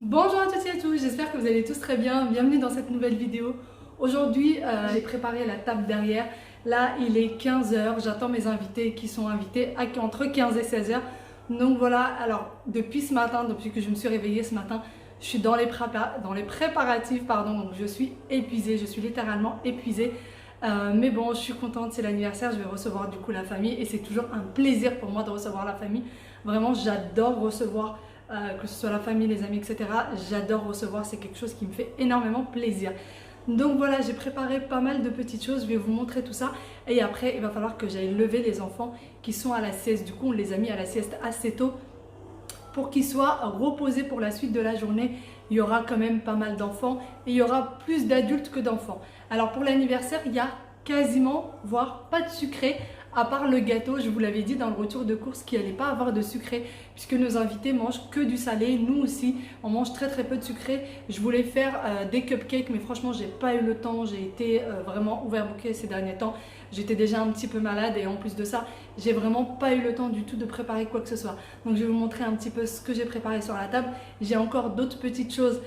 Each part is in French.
Bonjour à toutes et à tous, j'espère que vous allez tous très bien. Bienvenue dans cette nouvelle vidéo. Aujourd'hui, j'ai préparé la table derrière. Là, il est 15 h, j'attends mes invités qui sont invités entre 15 et 16 h. Donc voilà, alors depuis ce matin, depuis que je me suis réveillée ce matin, je suis dans les préparatifs, pardon, donc je suis épuisée, je suis littéralement épuisée. Mais bon, je suis contente, c'est l'anniversaire, je vais recevoir du coup la famille et c'est toujours un plaisir pour moi de recevoir la famille. Vraiment, j'adore recevoir que ce soit la famille, les amis, etc. J'adore recevoir, c'est quelque chose qui me fait énormément plaisir. Donc voilà, j'ai préparé pas mal de petites choses, je vais vous montrer tout ça. Et après, il va falloir que j'aille lever les enfants qui sont à la sieste. Du coup, on les a mis à la sieste assez tôt pour qu'ils soient reposés pour la suite de la journée. Il y aura quand même pas mal d'enfants et il y aura plus d'adultes que d'enfants. Alors pour l'anniversaire, il y a quasiment, voire pas de sucré, à part le gâteau. Je vous l'avais dit dans le retour de course qu'il n'y allait pas avoir de sucré puisque nos invités mangent que du salé. Nous aussi, on mange très peu de sucré. Je voulais faire des cupcakes, mais franchement, j'ai pas eu le temps. J'ai été vraiment overbookée ces derniers temps. J'étais déjà un petit peu malade et en plus de ça, j'ai vraiment pas eu le temps du tout de préparer quoi que ce soit. Donc je vais vous montrer un petit peu ce que j'ai préparé sur la table. J'ai encore d'autres petites choses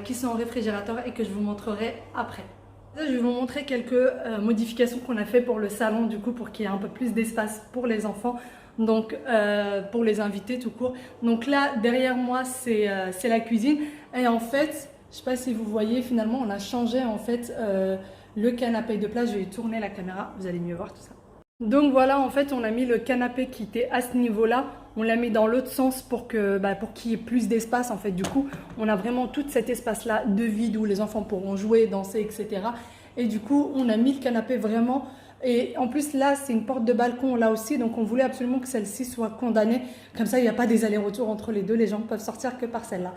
qui sont au réfrigérateur et que je vous montrerai après. Je vais vous montrer quelques modifications qu'on a fait pour le salon du coup pour qu'il y ait un peu plus d'espace pour les enfants, donc pour les invités tout court. Donc là derrière moi c'est la cuisine et en fait, je sais pas si vous voyez, finalement on a changé en fait le canapé de place. Je vais tourner la caméra, vous allez mieux voir tout ça. Donc voilà, en fait on a mis le canapé qui était à ce niveau là, on l'a mis dans l'autre sens pour qu'il y ait plus d'espace. En fait du coup on a vraiment tout cet espace là de vide où les enfants pourront jouer, danser, etc. Et du coup on a mis le canapé vraiment, et en plus là c'est une porte de balcon là aussi, donc on voulait absolument que celle-ci soit condamnée, comme ça il n'y a pas des allers-retours entre les deux, les gens peuvent sortir que par celle-là.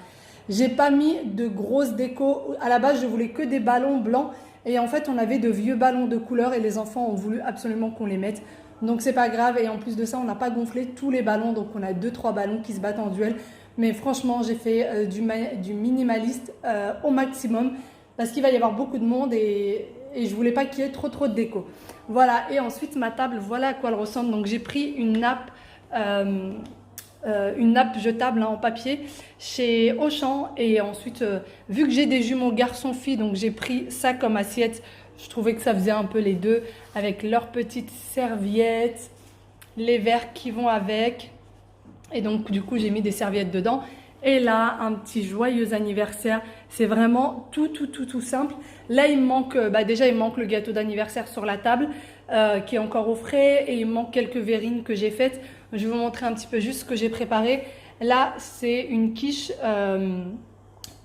J'ai pas mis de grosses décos, à la base je voulais que des ballons blancs. Et en fait, on avait de vieux ballons de couleur et les enfants ont voulu absolument qu'on les mette. Donc c'est pas grave. Et en plus de ça, on n'a pas gonflé tous les ballons. Donc on a 2-3 ballons qui se battent en duel. Mais franchement, j'ai fait du minimaliste au maximum parce qu'il va y avoir beaucoup de monde et je voulais pas qu'il y ait trop de déco. Voilà. Et ensuite, ma table, voilà à quoi elle ressemble. Donc j'ai pris une nappe jetable en papier chez Auchan, et ensuite vu que j'ai des jumeaux garçon-fille, donc j'ai pris ça comme assiette. Je trouvais que ça faisait un peu les deux avec leurs petites serviettes, les verres qui vont avec, et donc du coup j'ai mis des serviettes dedans. Et là un petit joyeux anniversaire, c'est vraiment tout simple. Là il me manque déjà il me manque le gâteau d'anniversaire sur la table qui est encore au frais, et il me manque quelques verrines que j'ai faites. Je vais vous montrer un petit peu juste ce que j'ai préparé. Là c'est une quiche,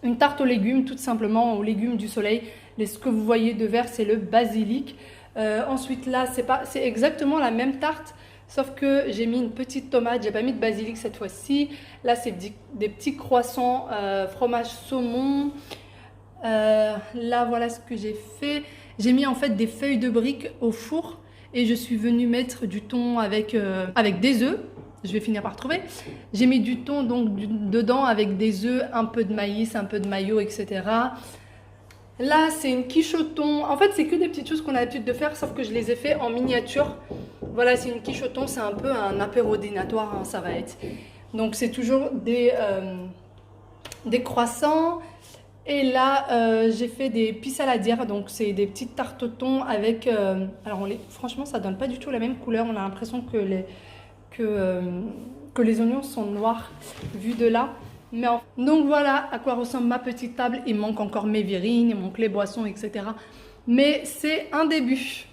une tarte aux légumes, tout simplement aux légumes du soleil. Ce que vous voyez de vert c'est le basilic. Ensuite là c'est exactement la même tarte, sauf que j'ai mis une petite tomate, j'ai pas mis de basilic cette fois-ci. Là c'est des petits croissants fromage saumon. Là voilà ce que j'ai fait. J'ai mis en fait des feuilles de briques au four et je suis venue mettre du thon avec des œufs. Je vais finir par trouver. J'ai mis du thon donc dedans avec des œufs, un peu de maïs, un peu de mayo, etc. Là, c'est une quiche au thon. En fait, c'est que des petites choses qu'on a l'habitude de faire, sauf que je les ai fait en miniature. Voilà, c'est une quiche au thon. C'est un peu un apéro dînatoire, hein, ça va être. Donc, c'est toujours des croissants. Et là, j'ai fait des pissaladières. Donc, c'est des petites tartes au thon avec... alors, franchement, ça donne pas du tout la même couleur. On a l'impression que les oignons sont noirs vus de là. Donc voilà à quoi ressemble ma petite table. Il manque encore mes verrines, il manque les boissons, etc. Mais c'est un début.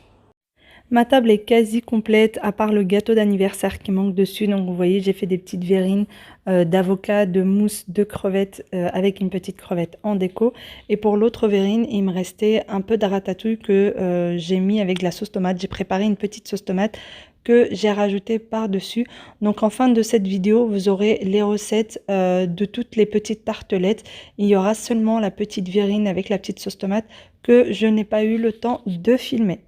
Ma table est quasi complète à part le gâteau d'anniversaire qui manque dessus. Donc vous voyez, j'ai fait des petites verrines d'avocat, de mousse, de crevettes avec une petite crevette en déco. Et pour l'autre verrine, il me restait un peu de ratatouille que j'ai mis avec de la sauce tomate. J'ai préparé une petite sauce tomate que j'ai rajouté par-dessus. Donc en fin de cette vidéo, vous aurez les recettes de toutes les petites tartelettes. Il y aura seulement la petite verrine avec la petite sauce tomate que je n'ai pas eu le temps de filmer.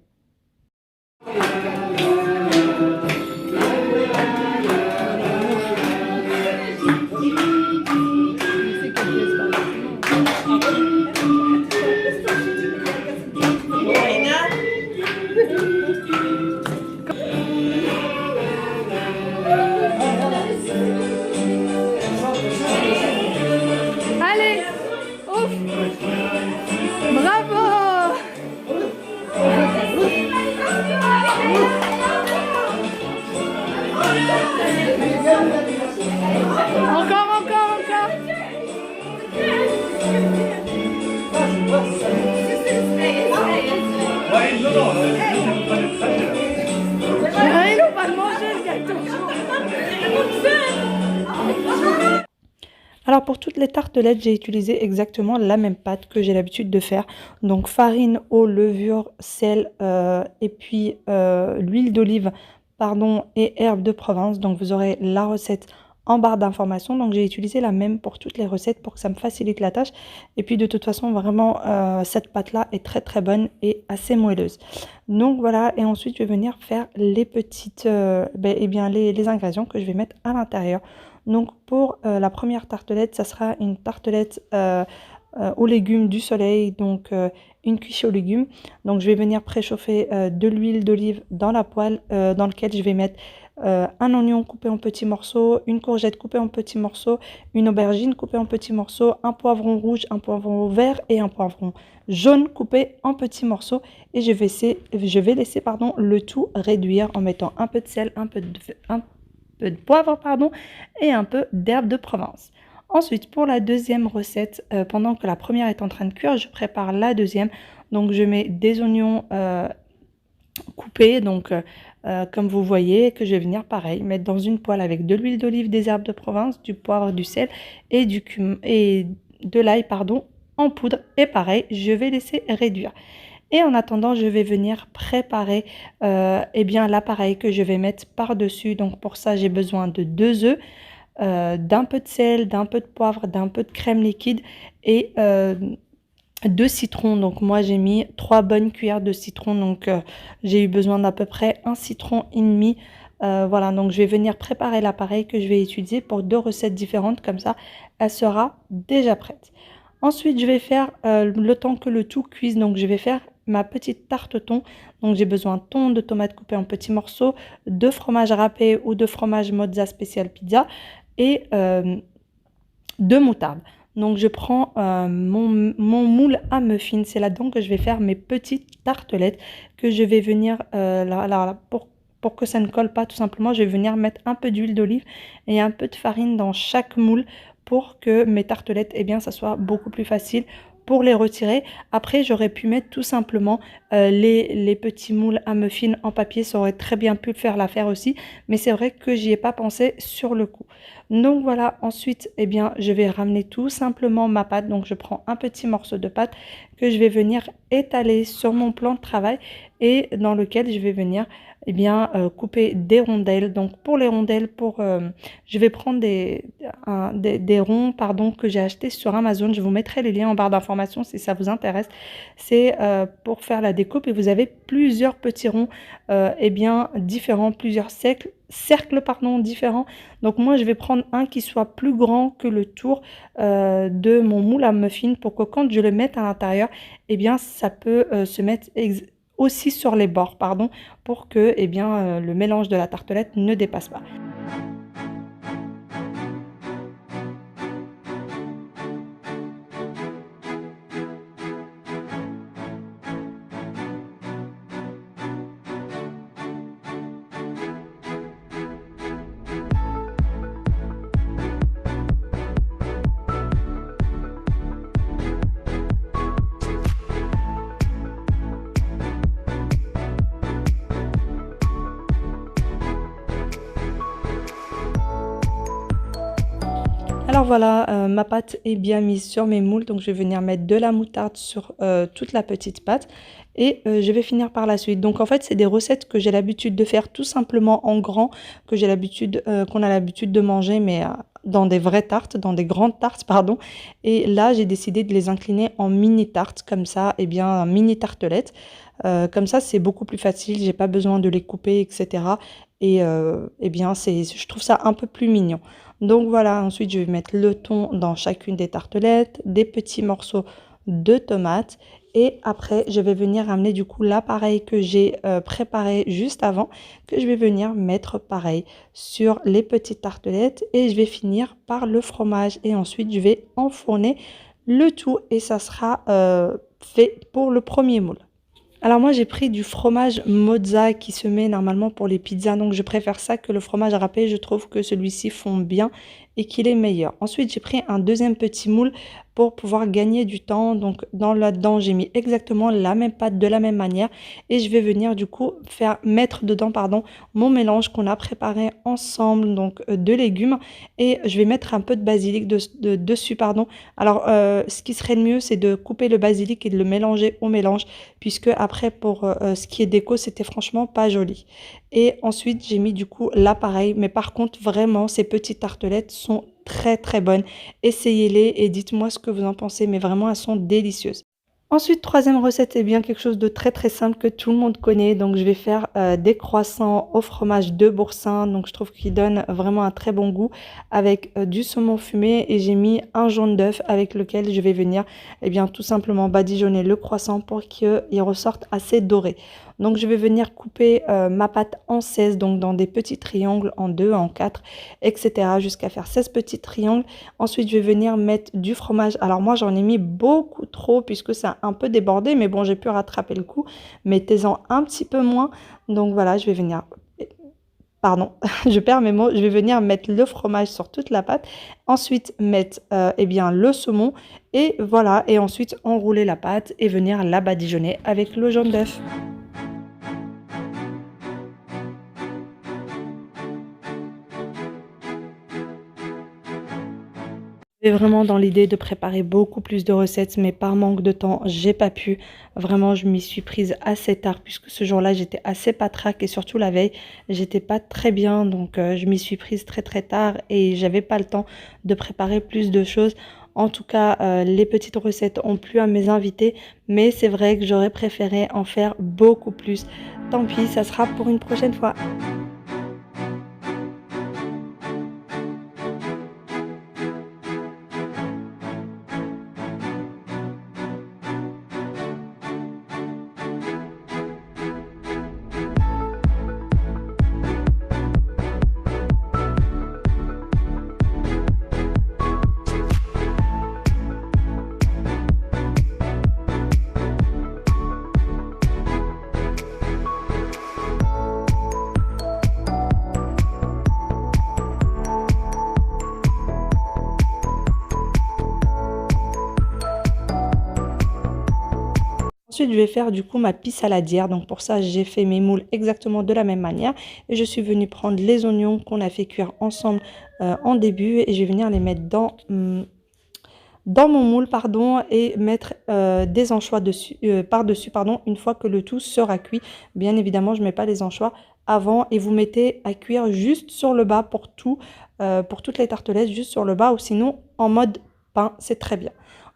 Allez! Ouf. Bravo. Encore, encore, encore. Ils n'ont pas mangé le gâteau. Alors pour toutes les tartelettes, j'ai utilisé exactement la même pâte que j'ai l'habitude de faire. Donc farine, eau, levure, sel et puis l'huile d'olive pardon, et herbes de Provence. Donc vous aurez la recette en barre d'informations. Donc j'ai utilisé la même pour toutes les recettes pour que ça me facilite la tâche. Et puis de toute façon, vraiment, cette pâte-là est très très bonne et assez moelleuse. Donc voilà, et ensuite je vais venir faire les petites, les ingrédients que je vais mettre à l'intérieur. Donc pour la première tartelette, ça sera une tartelette aux légumes du soleil, donc une cuillère aux légumes. Donc je vais venir préchauffer de l'huile d'olive dans la poêle dans laquelle je vais mettre un oignon coupé en petits morceaux, une courgette coupée en petits morceaux, une aubergine coupée en petits morceaux, un poivron rouge, un poivron vert et un poivron jaune coupé en petits morceaux. Et je vais laisser le tout réduire en mettant un peu de sel, un peu de poivre et un peu d'herbe de Provence. Ensuite, pour la deuxième recette, pendant que la première est en train de cuire, je prépare la deuxième. Donc je mets des oignons coupés, donc comme vous voyez, que je vais venir pareil mettre dans une poêle avec de l'huile d'olive, des herbes de Provence, du poivre, du sel et de l'ail en poudre. Et pareil, je vais laisser réduire. Et en attendant, je vais venir préparer l'appareil que je vais mettre par-dessus. Donc pour ça, j'ai besoin de 2 œufs, d'un peu de sel, d'un peu de poivre, d'un peu de crème liquide et de citron. Donc moi, j'ai mis 3 bonnes cuillères de citron. Donc j'ai eu besoin d'à peu près un citron et demi. Voilà, donc je vais venir préparer l'appareil que je vais utiliser pour 2 recettes différentes. Comme ça, elle sera déjà prête. Ensuite, je vais faire le temps que le tout cuise. Donc je vais faire ma petite tarte au thon. Donc j'ai besoin de thon, de tomates coupées en petits morceaux, de fromage râpé ou de fromage mozza spécial pizza et de moutarde. Donc je prends mon moule à muffins. C'est là-dedans que je vais faire mes petites tartelettes que je vais venir pour que ça ne colle pas tout simplement. Je vais venir mettre un peu d'huile d'olive et un peu de farine dans chaque moule pour que mes tartelettes, ça soit beaucoup plus facile pour les retirer. Après, j'aurais pu mettre tout simplement les petits moules à muffins en papier. Ça aurait très bien pu faire l'affaire aussi. Mais c'est vrai que j'y ai pas pensé sur le coup. Donc voilà, ensuite, je vais ramener tout simplement ma pâte. Donc je prends un petit morceau de pâte que je vais venir étaler sur mon plan de travail et dans lequel je vais venir couper des rondelles. Donc pour les rondelles, je vais prendre des ronds que j'ai achetés sur Amazon. Je vous mettrai les liens en barre d'informations si ça vous intéresse. C'est pour faire la découpe et vous avez plusieurs petits ronds différents, plusieurs cercles différents. Donc moi je vais prendre un qui soit plus grand que le tour de mon moule à muffins pour que quand je le mette à l'intérieur, ça peut se mettre aussi sur les bords, pour que le mélange de la tartelette ne dépasse pas. Alors voilà, ma pâte est bien mise sur mes moules, donc je vais venir mettre de la moutarde sur toute la petite pâte et je vais finir par la suite. Donc en fait, c'est des recettes que j'ai l'habitude de faire tout simplement en grand, qu'on a l'habitude de manger, mais dans des vraies tartes, dans des grandes tartes, pardon. Et là, j'ai décidé de les incliner en mini tartes, comme ça, mini tartelettes. Comme ça, c'est beaucoup plus facile, j'ai pas besoin de les couper, etc. Et je trouve ça un peu plus mignon. Donc voilà, ensuite je vais mettre le thon dans chacune des tartelettes, des petits morceaux de tomates Et après, je vais venir ramener du coup l'appareil que j'ai préparé juste avant, que je vais venir mettre pareil sur les petites tartelettes et je vais finir par le fromage. Et ensuite, je vais enfourner le tout et ça sera fait pour le premier moule. Alors moi j'ai pris du fromage mozza qui se met normalement pour les pizzas, donc je préfère ça que le fromage râpé, je trouve que celui-ci fond bien et qu'il est meilleur. Ensuite j'ai pris un deuxième petit moule pour pouvoir gagner du temps, donc là-dedans j'ai mis exactement la même pâte de la même manière et je vais venir du coup mettre dedans mon mélange qu'on a préparé ensemble, donc de légumes, et je vais mettre un peu de basilic dessus. Alors ce qui serait le mieux c'est de couper le basilic et de le mélanger au mélange, puisque après pour ce qui est déco c'était franchement pas joli. Et ensuite j'ai mis du coup l'appareil, mais par contre vraiment ces petites tartelettes sont très très bonnes, essayez-les et dites-moi ce que vous en pensez, mais vraiment elles sont délicieuses. Ensuite, troisième recette, c'est bien quelque chose de très très simple que tout le monde connaît. Donc je vais faire des croissants au fromage de boursin. Donc je trouve qu'ils donnent vraiment un très bon goût avec du saumon fumé. Et j'ai mis un jaune d'œuf avec lequel je vais venir tout simplement badigeonner le croissant pour qu'il ressorte assez doré. Donc je vais venir couper ma pâte en 16, donc dans des petits triangles, en 2, en 4, etc. jusqu'à faire 16 petits triangles. Ensuite, je vais venir mettre du fromage. Alors moi, j'en ai mis beaucoup trop puisque ça a un peu débordé, mais bon, j'ai pu rattraper le coup. Mettez-en un petit peu moins. Donc voilà, je vais venir... Pardon, je perds mes mots. Je vais venir mettre le fromage sur toute la pâte. Ensuite, mettre le saumon. Et voilà, et ensuite enrouler la pâte et venir la badigeonner avec le jaune d'œuf. J'étais vraiment dans l'idée de préparer beaucoup plus de recettes, mais par manque de temps, j'ai pas pu. Vraiment, je m'y suis prise assez tard puisque ce jour-là, j'étais assez patraque et surtout la veille, j'étais pas très bien. Donc, je m'y suis prise très très tard et j'avais pas le temps de préparer plus de choses. En tout cas, les petites recettes ont plu à mes invités, mais c'est vrai que j'aurais préféré en faire beaucoup plus. Tant pis, ça sera pour une prochaine fois. Ensuite, je vais faire du coup ma pie saladière. Donc pour ça, j'ai fait mes moules exactement de la même manière. Et je suis venue prendre les oignons qu'on a fait cuire ensemble en début. Et je vais venir les mettre dans mon moule et mettre des anchois par-dessus une fois que le tout sera cuit. Bien évidemment, je ne mets pas les anchois avant et vous mettez à cuire juste sur le bas pour toutes les tartelettes, juste sur le bas, ou sinon en mode pain, c'est très bien.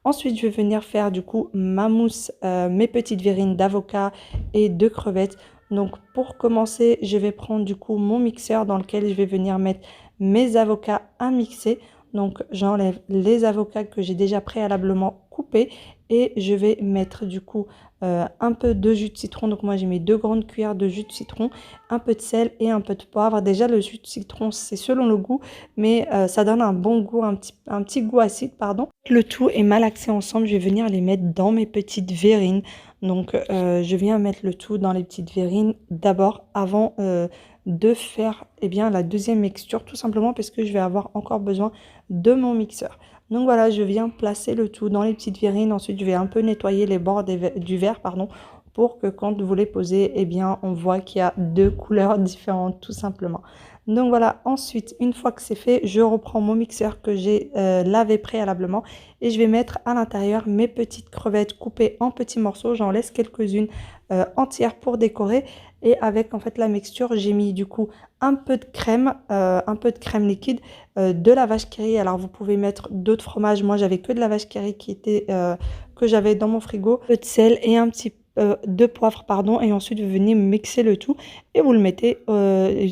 Ensuite, je vais venir faire du coup ma mousse, mes petites verrines d'avocat et de crevettes. Donc pour commencer, je vais prendre du coup mon mixeur dans lequel je vais venir mettre mes avocats à mixer. Donc j'enlève les avocats que j'ai déjà préalablement coupés et je vais mettre du coup un peu de jus de citron. Donc moi j'ai mis 2 grandes cuillères de jus de citron, un peu de sel et un peu de poivre. Déjà le jus de citron c'est selon le goût, mais ça donne un bon goût, un petit goût acide, pardon. Le tout est malaxé ensemble, je vais venir les mettre dans mes petites verrines. Donc je viens mettre le tout dans les petites verrines d'abord avant de faire la deuxième mixture, tout simplement parce que je vais avoir encore besoin de mon mixeur. Donc voilà, je viens placer le tout dans les petites verrines. Ensuite, je vais un peu nettoyer les bords du verre, pour que quand vous les posez, on voit qu'il y a 2 couleurs différentes, tout simplement. Donc voilà, ensuite, une fois que c'est fait, je reprends mon mixeur que j'ai lavé préalablement et je vais mettre à l'intérieur mes petites crevettes coupées en petits morceaux. J'en laisse quelques-unes entières pour décorer. Et avec en fait la mixture, j'ai mis du coup un peu de crème liquide, de la vache qui rit. Alors vous pouvez mettre d'autres fromages. Moi j'avais que de la vache qui rit que j'avais dans mon frigo. Un peu de sel et un petit de poivre, et ensuite vous venez mixer le tout et vous le mettez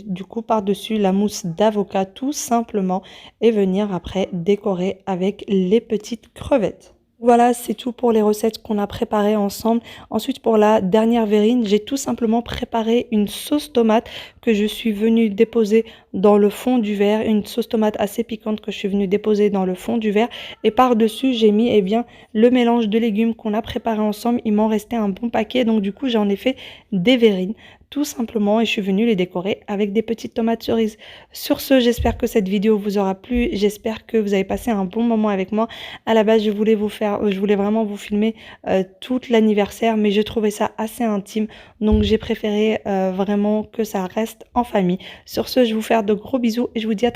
du coup par-dessus la mousse d'avocat tout simplement et venir après décorer avec les petites crevettes. Voilà, c'est tout pour les recettes qu'on a préparées ensemble. Ensuite, pour la dernière verrine, j'ai tout simplement préparé une sauce tomate que je suis venue déposer dans le fond du verre. Une sauce tomate assez piquante que je suis venue déposer dans le fond du verre. Et par-dessus, j'ai mis eh bien, le mélange de légumes qu'on a préparé ensemble. Il m'en restait un bon paquet, donc du coup, j'en ai fait des verrines. Tout simplement, et je suis venue les décorer avec des petites tomates cerises. Sur ce, j'espère que cette vidéo vous aura plu. J'espère que vous avez passé un bon moment avec moi. À la base, je voulais vraiment vous filmer tout l'anniversaire, mais je trouvais ça assez intime, donc j'ai préféré vraiment que ça reste en famille. Sur ce, je vous fais de gros bisous et je vous dis à très